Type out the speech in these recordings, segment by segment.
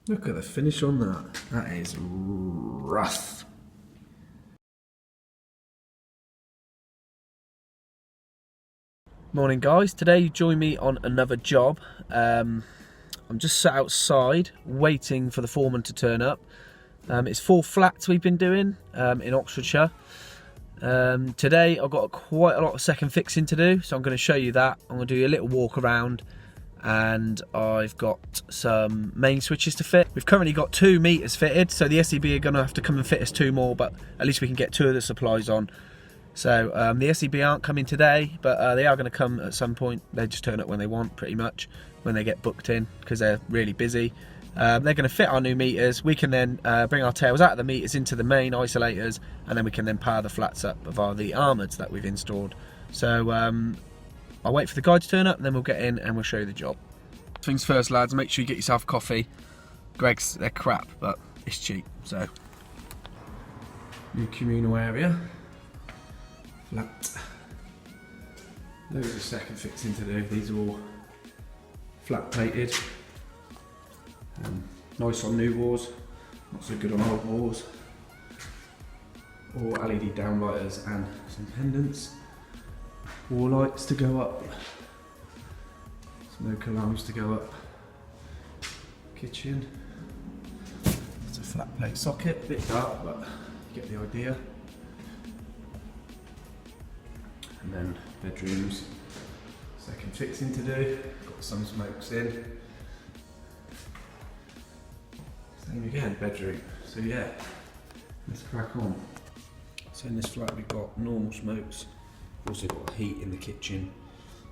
Look at the finish on that. That is rough. Morning guys, today you join me on another job. I'm just sat outside waiting for the foreman to turn up. It's 4 flats we've been doing in Oxfordshire. Today I've got quite a lot of second fixing to do, so I'm going to show you that. I'm going to do a little walk around, and I've got some main switches to fit. We've currently got 2 meters fitted, so the SEB are going to have to come and fit us 2 more, but at least we can get 2 of the supplies on. So the SEB aren't coming today, but they are going to come at some point. They just turn up when they want, pretty much, when they get booked in, because they're really busy. They're going to fit our new meters. We can then bring our tails out of the meters into the main isolators, and then we can then power the flats up via the armoured that we've installed. So I'll wait for the guy to turn up, and then we'll get in and we'll show you the job. Things first, lads, make sure you get yourself coffee. Greg's, they're crap, but it's cheap. So, new communal area. Flat. Loads of second fixing to do. These are all flat plated. Nice on new walls, not so good on old walls. All LED downlighters and some pendants. Wall lights to go up. Smoke alarms to go up. Kitchen. It's a flat plate socket, a bit dark, but you get the idea. And then bedrooms, second fixing to do, got some smokes in. Same again, bedroom. So yeah, let's crack on. So in this flat we've got normal smokes, we've also got heat in the kitchen.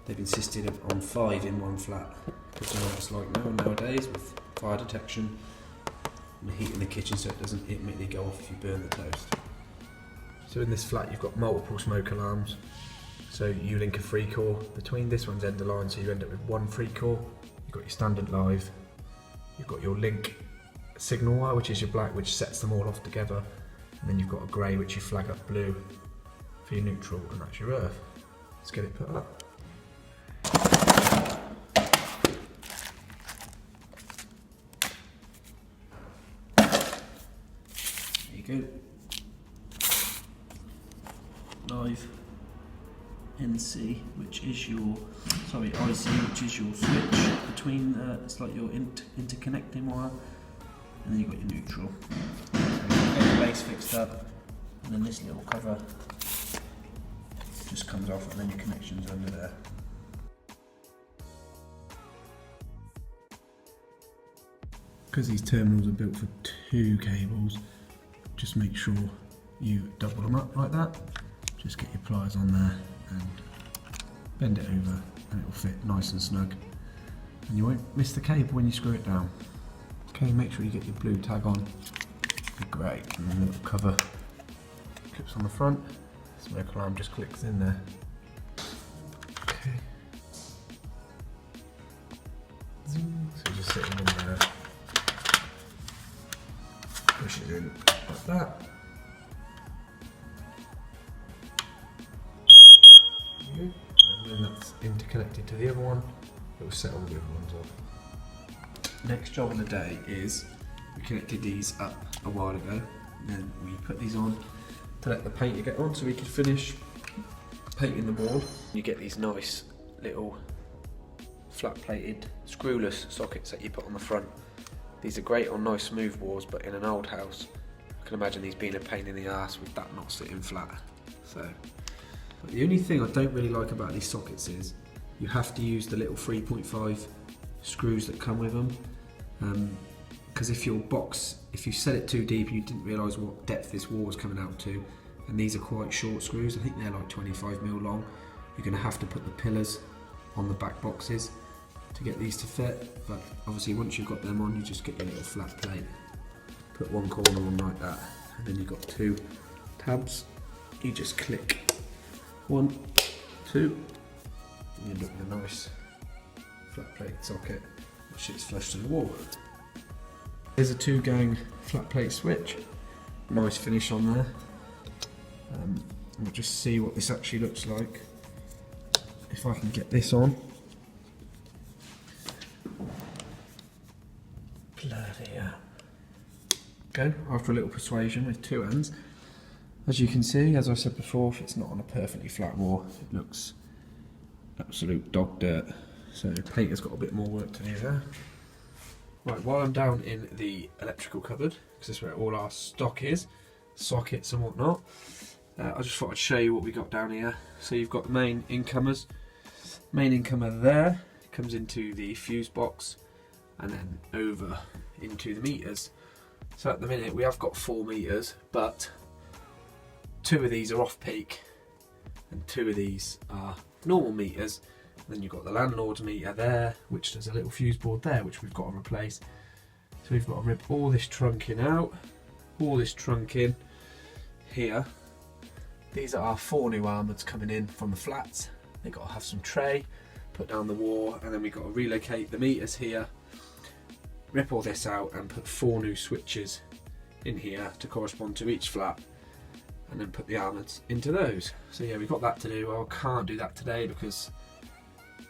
They've insisted on 5 in one flat, because you know what it's like nowadays with fire detection and the heat in the kitchen, so it doesn't immediately go off if you burn the toast. So in this flat you've got multiple smoke alarms. So you link a 3-core between this one's end of line, so you end up with 1 3-core. You've got your standard live, you've got your link signal wire, which is your black, which sets them all off together, and then you've got a grey, which you flag up blue for your neutral, and that's your earth. Let's get it put up. There you go. Live. NC, which is your, sorry, IC, which is your switch between, it's like your interconnecting wire, and then you've got your neutral. So you've got the base fixed up, and then this little cover just comes off, and then your connection's under there. Because these terminals are built for 2 cables, just make sure you double them up like that. Just get your pliers on there and bend it over, and it will fit nice and snug, and you won't miss the cable when you screw it down. Okay, make sure you get your blue tag on. Great, and then the little cover clips on the front. Smoke alarm just clicks in there. Okay. So you're just sitting in there. Push it in like that. And then that's interconnected to the other one. It will set all the other ones off. Next job of the day is we connected these up a while ago, and then we put these on to let the painter get on so we could finish painting the wall. You get these nice little flat plated screwless sockets that you put on the front. These are great on nice smooth walls, but in an old house I can imagine these being a pain in the arse with that not sitting flat. So, but the only thing I don't really like about these sockets is you have to use the little 3.5 screws that come with them, because if you set it too deep and you didn't realise what depth this wall was coming out to, and these are quite short screws, I think they're like 25mm long, you're going to have to put the pillars on the back boxes to get these to fit. But obviously once you've got them on, you just get your little flat plate, put one corner on like that, and then you've got 2 tabs. You just click 1, 2, and you end up with a nice flat plate socket that sits flush to the wall. Here's a 2-gang flat plate switch, nice finish on there. We'll just see what this actually looks like if I can get this on. Bloody hell. go after a little persuasion with 2 hands. As you can see, as I said before, if it's not on a perfectly flat wall, it looks absolute dog dirt. So the painter's got a bit more work to do there. Right, while I'm down in the electrical cupboard, because this is where all our stock is, sockets and whatnot, I just thought I'd show you what we got down here. So you've got the main incomers. Main incomer there comes into the fuse box and then over into the meters. So at the minute we have got 4 meters, but 2 of these are off peak and 2 of these are normal meters. And then you've got the landlord's meter there, which does a little fuse board there, which we've got to replace. So we've got to rip all this trunking out, all this trunking here. These are our 4 new armouds coming in from the flats. They've got to have some tray, put down the wall, and then we've got to relocate the meters here, rip all this out and put 4 new switches in here to correspond to each flat, and then put the armouds into those. So yeah, we've got that to do. Well, I can't do that today because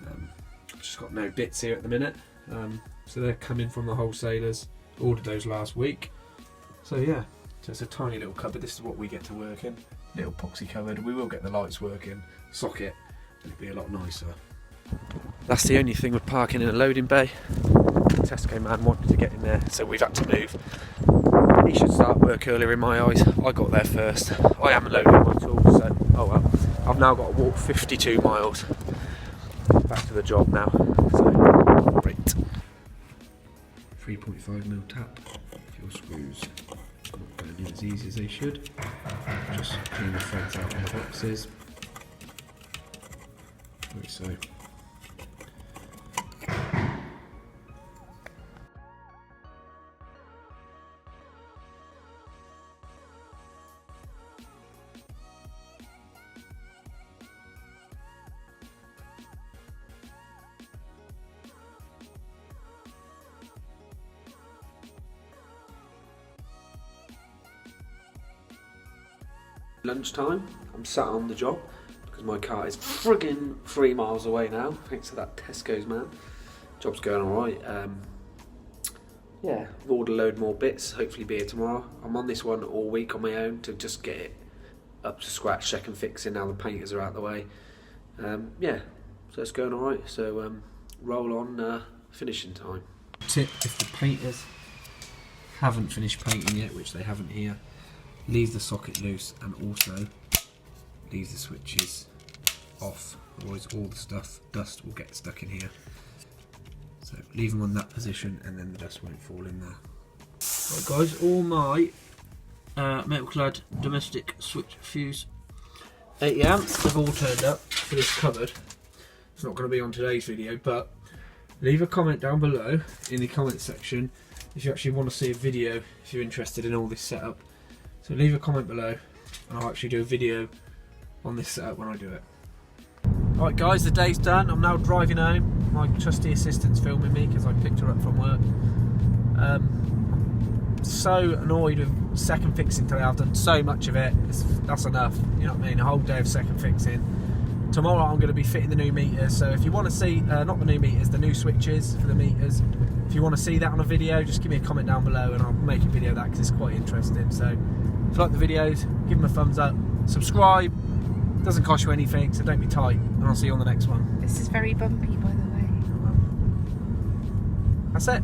I've just got no bits here at the minute. So they're coming from the wholesalers, ordered those last week. So yeah, so it's a tiny little cupboard. This is what we get to work in. Little epoxy cupboard. We will get the lights working, socket, and it'll be a lot nicer. That's the only thing with parking in a loading bay. Tesco man wanted to get in there, so we've had to move. He should start work earlier in my eyes. I got there first. I am loading my tools, so oh well. I've now got to walk 52 miles. Back to the job now. So great. 3.5mm tap. Fuel screws not going in as easy as they should. Just clean the threads out of the boxes. Like so. Lunchtime, I'm sat on the job because my car is friggin' 3 miles away now, thanks to that Tesco's man. Job's going alright. Yeah, I've ordered a load more bits, hopefully be here tomorrow. I'm on this one all week on my own to just get it up to scratch, second fixing now the painters are out of the way. Yeah, so it's going alright, so roll on finishing time. Tip, if the painters haven't finished painting yet, which they haven't here, leave the socket loose and also leave the switches off, otherwise all the dust will get stuck in here. So leave them on that position and then the dust won't fall in there. Right guys, all my metal clad domestic switch fuse 80 amps have all turned up for this cupboard. It's not going to be on today's video, but leave a comment down below in the comment section if you actually want to see a video, if you're interested in all this setup. So leave a comment below and I'll actually do a video on this setup when I do it. Alright guys, the day's done. I'm now driving home. My trusty assistant's filming me because I picked her up from work. So annoyed with second fixing today. I've done so much of it. That's enough. You know what I mean? A whole day of second fixing. Tomorrow I'm going to be fitting the new meters. So if you want to see, not the new meters, the new switches for the meters. If you want to see that on a video, just give me a comment down below and I'll make a video of that because it's quite interesting. So if you like the videos, give them a thumbs up, subscribe. Doesn't cost you anything, so don't be tight, and I'll see you on the next one. This is very bumpy, by the way. That's it.